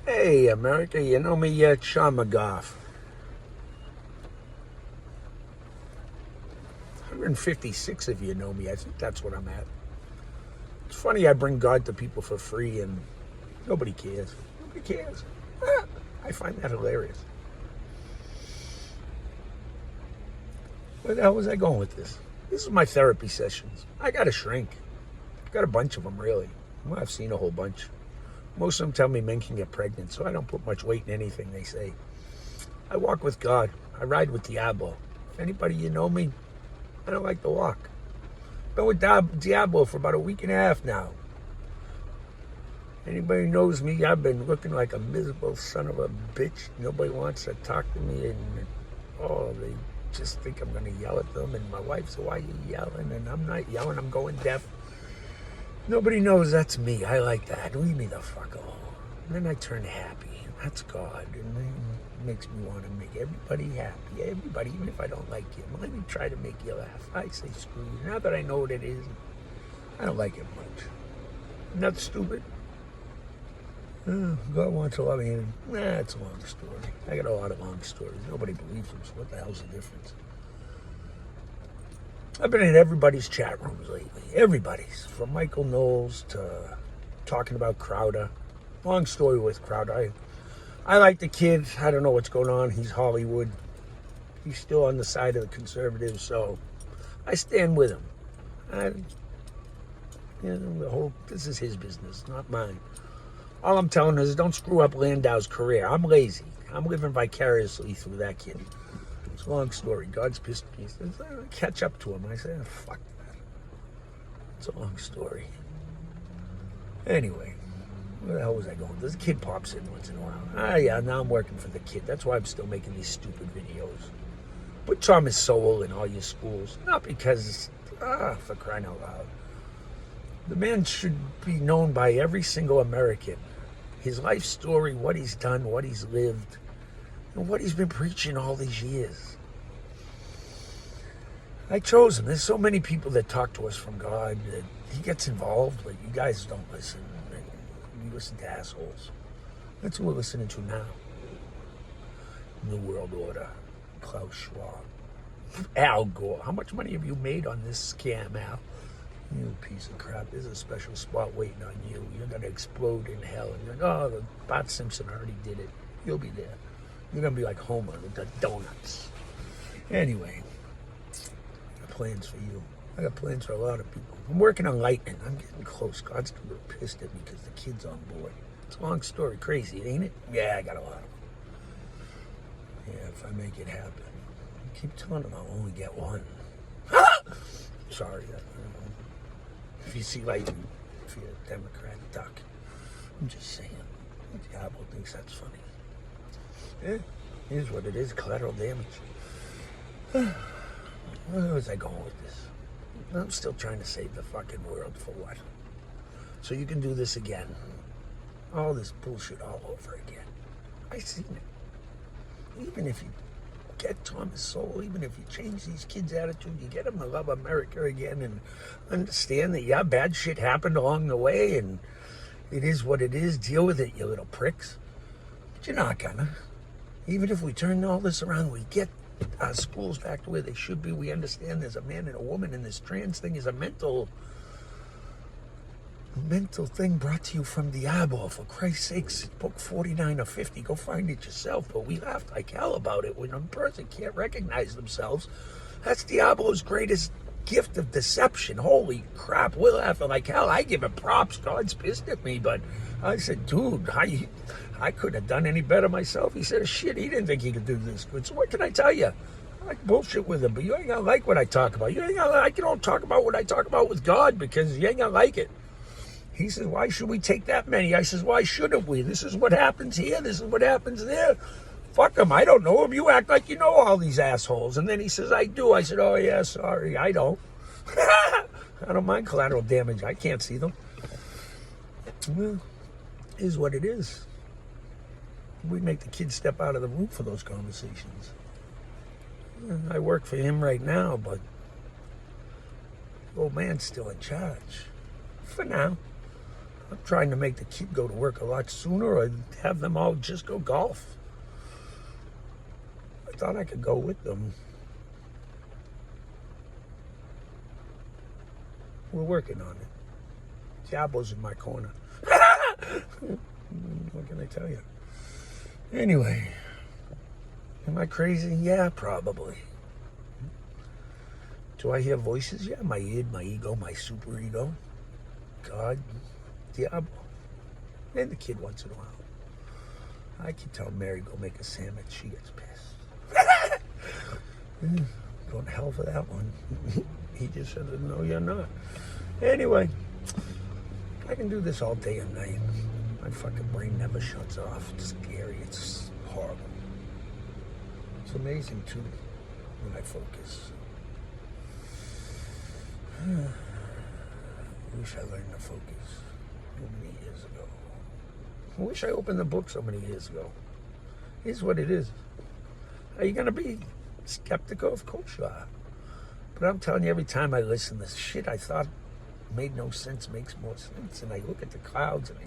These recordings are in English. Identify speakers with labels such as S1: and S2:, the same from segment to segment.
S1: Hey, America, you know me yet? Sean McGough. 156 of you know me. I think that's what I'm at. It's funny I bring God to people for free and nobody cares. Nobody cares. I find that hilarious. Where the hell was I going with this? This is my therapy sessions. I got a shrink. Got a bunch of them, really. Well, I've seen a whole bunch. Most of them tell me men can get pregnant, so I don't put much weight in anything they say. I walk with God. I ride with Diablo. If anybody you know me, I don't like to walk. Been with Diablo for about a week and a half now. Anybody knows me, I've been looking like a miserable son of a bitch. Nobody wants to talk to me, and they just think I'm going to yell at them. And my wife said, why are you yelling? And I'm not yelling, I'm going deaf. Nobody knows that's me. I like that. Leave me the fuck alone. And then I turn happy. That's God. And then it makes me want to make everybody happy. Everybody, even if I don't like you. Let me try to make you laugh. I say screw you. Now that I know what it is, I don't like it much. Not stupid. God wants to love me. Nah, it's a long story. I got a lot of long stories. Nobody believes them, so what the hell's the difference? I've been in everybody's chat rooms lately. Everybody's. From Michael Knowles to talking about Crowder. Long story with Crowder. I like the kid. I don't know what's going on. He's Hollywood. He's still on the side of the conservatives, so I stand with him. This is his business, not mine. All I'm telling is don't screw up Landau's career. I'm lazy. I'm living vicariously through that kid. It's a long story. God's pissed at me. He says, catch up to him. I say, fuck that. It's a long story. Anyway, where the hell was I going? This kid pops in once in a while. Yeah, now I'm working for the kid. That's why I'm still making these stupid videos. Put Thomas Sowell in all your schools. Not because, for crying out loud. The man should be known by every single American. His life story, what he's done, what he's lived, and what he's been preaching all these years. I chose him. There's so many people that talk to us from God that he gets involved, but you guys don't listen. You listen to assholes. That's what we're listening to now. New World Order. Klaus Schwab. Al Gore. How much money have you made on this scam, Al? You piece of crap. There's a special spot waiting on you. You're going to explode in hell. And you're like, Bart Simpson already did it. You'll be there. You're going to be like Homer with the donuts. Anyway, I got plans for you. I got plans for a lot of people. I'm working on Lightning. I'm getting close. God's a little pissed at me because the kid's on board. It's a long story. Crazy, ain't it? Yeah, I got a lot of them. Yeah, if I make it happen. I keep telling them I'll only get one. Sorry. If you see lightning, if you're a Democrat, duck. I'm just saying. Diablo thinks that's funny. Yeah, here's what it is, collateral damage. Where was I going with this? I'm still trying to save the fucking world for what? So you can do this again. All this bullshit all over again. I seen it. Even if you get Thomas Sowell, even if you change these kids' attitude, you get them to love America again and understand that, yeah, bad shit happened along the way and it is what it is. Deal with it, you little pricks. But you're not gonna. Even if we turn all this around, we get our schools back to where they should be. We understand there's a man and a woman, and this trans thing is a mental thing brought to you from Diablo. For Christ's sakes, book 49 or 50. Go find it yourself. But we laughed like hell about it. When a person can't recognize themselves, that's Diablo's greatest gift of deception. Holy crap, we're laughing like hell. I give him props. God's pissed at me, but I said, dude, I couldn't have done any better myself. He said, shit, he didn't think he could do this good. So what can I tell you? I like bullshit with him, but you ain't gonna like what I talk about. You don't talk about what I talk about with God because you ain't gonna like it. He says, why should we take that many? I says, why shouldn't we? This is what happens here. This is what happens there. Fuck him. I don't know him. You act like you know all these assholes. And then he says, I do. I said, oh, yeah, sorry. I don't. I don't mind collateral damage. I can't see them. Well, it is what it is. We make the kids step out of the room for those conversations. I work for him right now, but the old man's still in charge. For now. I'm trying to make the kid go to work a lot sooner or have them all just go golf. I thought I could go with them. We're working on it. Diablo's in my corner. What can I tell you? Anyway, am I crazy? Yeah, probably. Do I hear voices? Yeah, my id, my ego, my super ego. God, Diablo. And the kid once in a while. I keep telling Mary, go make a sandwich. She gets pissed. Going to hell for that one. He just said, no, you're not. Anyway, I can do this all day and night. My fucking brain never shuts off. It's scary. It's horrible. It's amazing, too, when I focus. I wish I learned to focus so many years ago. I wish I opened the book so many years ago. Here's what it is. Are you going to be skeptical? Of course you are. But I'm telling you, every time I listen, the shit I thought made no sense makes more sense. And I look at the clouds and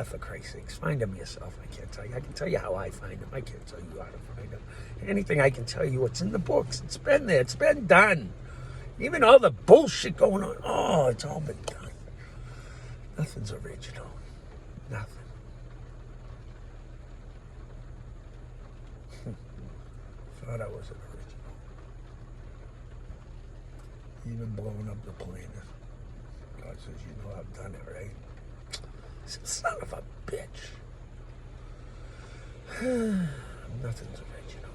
S1: for Christ's sakes, find them yourself. I can't tell you. I can tell you how I find them. I can't tell you how to find them. Anything I can tell you, what's in the books. It's been there. It's been done. Even all the bullshit going on. Oh, it's all been done. Nothing's original. Nothing. Thought I wasn't original. Even blowing up the planet. God says, you know I've done it, right? Son of a bitch. Nothing's original.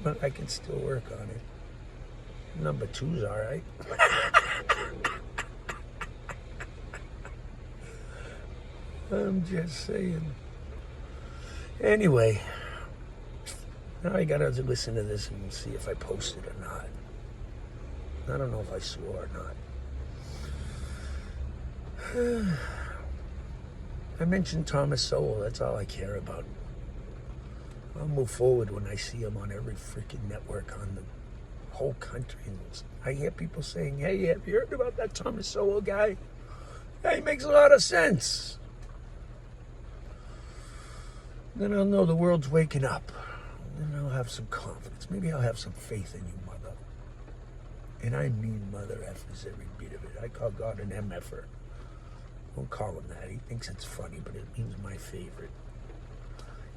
S1: But I can still work on it. Number 2's all right. I'm just saying. Anyway, now I gotta listen to this and see if I post it or not. I don't know if I swore or not. I mentioned Thomas Sowell. That's all I care about. I'll move forward when I see him on every freaking network on the whole country. And I hear people saying, hey, have you heard about that Thomas Sowell guy? Yeah, he makes a lot of sense. Then I'll know the world's waking up. Then I'll have some confidence. Maybe I'll have some faith in you, mother. And I mean mother effers every bit of it. I call God an MFer. Don't call him that. He thinks it's funny, but it means my favorite.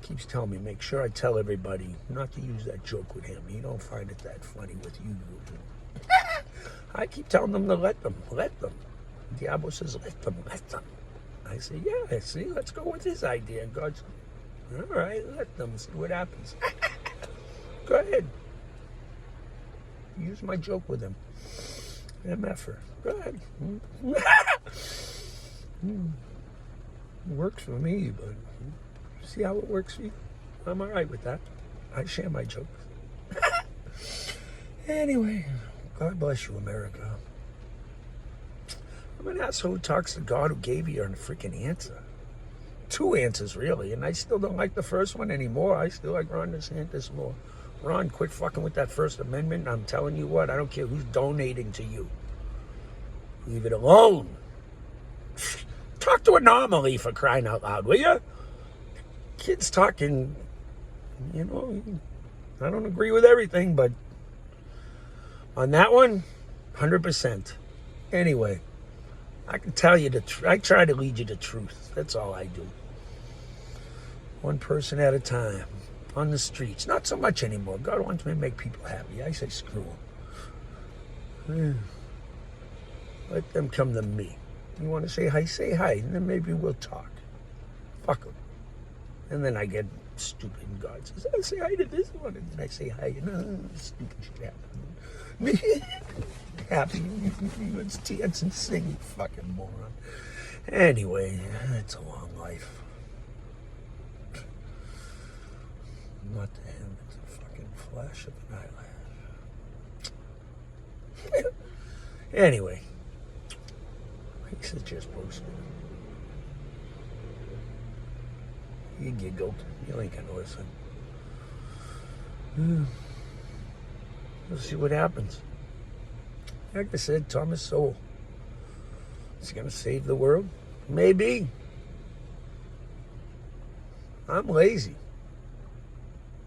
S1: Keeps telling me, make sure I tell everybody not to use that joke with him. He don't find it that funny with you. I keep telling them to let them. Diablo says, let them. I say, yeah, see, let's go with his idea. And God says, all right, let them see what happens. Go ahead. Use my joke with him. MFer. Go ahead. Works for me, but see how it works for you? I'm all right with that. I share my jokes. Anyway, God bless you, America. I'm an asshole who talks to God who gave you a freaking answer. 2 answers, really, and I still don't like the first one anymore. I still like Ron DeSantis more. Ron, quit fucking with that First Amendment. I'm telling you what, I don't care who's donating to you. Leave it alone. Talk to Anomaly, for crying out loud, will you? Kids talking, you know, I don't agree with everything, but on that one, 100%. Anyway, I can tell you the truth. I try to lead you to truth. That's all I do. One person at a time. On the streets. Not so much anymore. God wants me to make people happy. I say screw them. Let them come to me. You want to say hi, and then maybe we'll talk. Fuck them. And then I get stupid, and God says, I say hi to this one, and then I say hi, and stupid shit happens. Happy. Let's dance and sing, you fucking moron. Anyway, it's a long life. Not to him, it's a fucking flash of an eyelash. Anyway. He said just posted. You giggled. You ain't gonna listen. We'll see what happens. Like I said, Thomas Sowell. Is he going to save the world? Maybe. I'm lazy.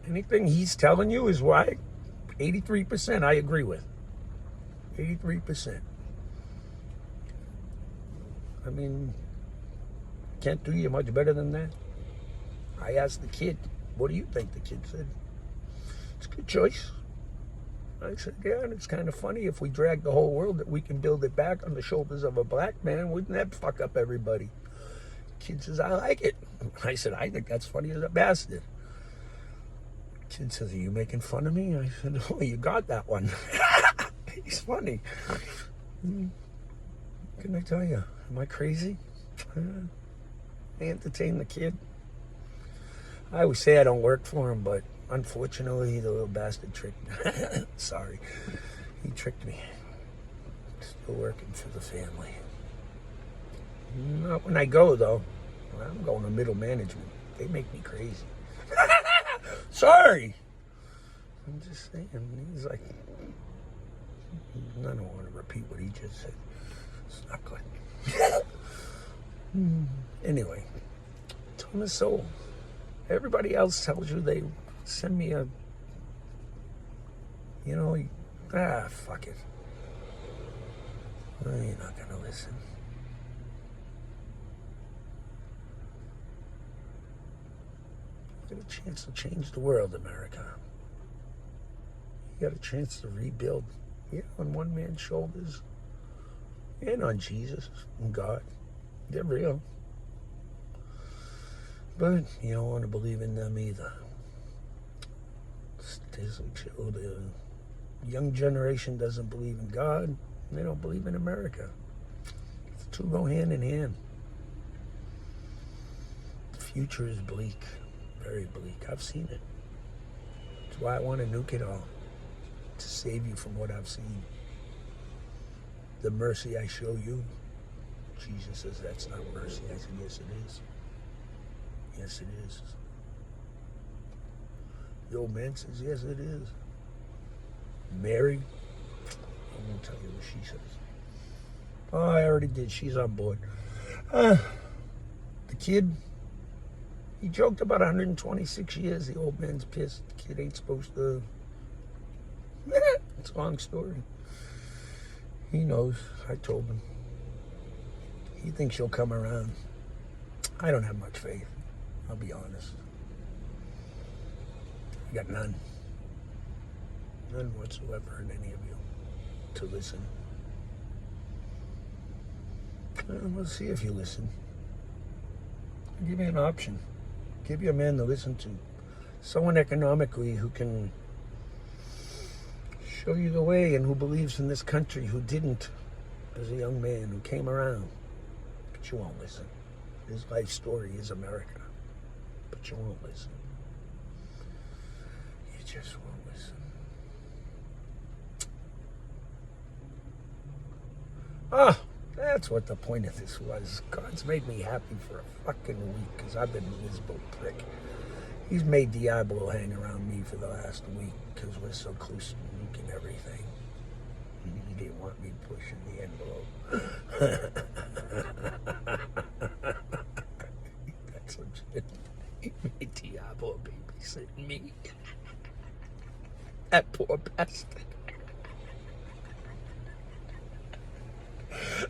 S1: Anything he's telling you is right. 83% I agree with. 83%. I mean, can't do you much better than that. I asked the kid, what do you think? The kid said, it's a good choice. I said, yeah, and it's kind of funny if we drag the whole world that we can build it back on the shoulders of a black man. Wouldn't that fuck up everybody? Kid says, I like it. I said, I think that's funny as a bastard. Kid says, are you making fun of me? I said, oh, you got that one. He's funny. Can I tell you? Am I crazy? I entertain the kid. I always say I don't work for him, but unfortunately, the little bastard tricked me. Sorry. He tricked me. Still working for the family. Not when I go, though. I'm going to middle management. They make me crazy. Sorry. I'm just saying. He's like, I don't want to repeat what he just said. It's not good. Anyway, Thomas Sowell. Everybody else tells you they send me a, fuck it. Well, you're not going to listen. You got a chance to change the world, America. You got a chance to rebuild. Yeah, on one man's shoulders. And on Jesus and God. They're real. But you don't want to believe in them either. The young generation doesn't believe in God. And they don't believe in America. The two go hand in hand. The future is bleak. Very bleak. I've seen it. That's why I want to nuke it all. To save you from what I've seen. The mercy I show you. Jesus says that's not mercy. I said, yes it is. Yes it is. The old man says, yes it is. Mary, I won't tell you what she says. Oh, I already did. She's on board. The kid, he joked about 126 years. The old man's pissed. The kid ain't supposed to. It's a long story. He knows. I told him. He thinks she'll come around. I don't have much faith. I'll be honest. I got none. None whatsoever in any of you to listen. We'll see if you listen. I'll give you an option. Give you a man to listen to. Someone economically who can show you the way and who believes in this country, who didn't as a young man, who came around. But you won't listen. His life story is America. But you won't listen. You just won't listen. Ah, that's what the point of this was. God's made me happy for a fucking week because I've been a miserable prick. He's made Diablo hang around me for the last week because we're so close to nuking everything. He didn't want me pushing the envelope. That's legit. He made Diablo babysitting me. That poor bastard.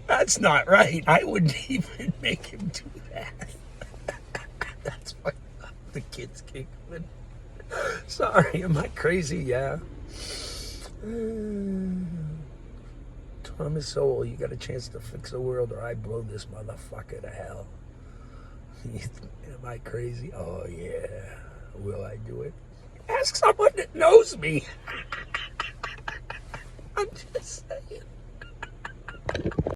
S1: That's not right. I wouldn't even make him do that. That's why the kids kick him. Sorry, am I crazy? Yeah. Thomas Sowell, you got a chance to fix the world or I blow this motherfucker to hell. Am I crazy? Oh, yeah. Will I do it? Ask someone that knows me. I'm just saying.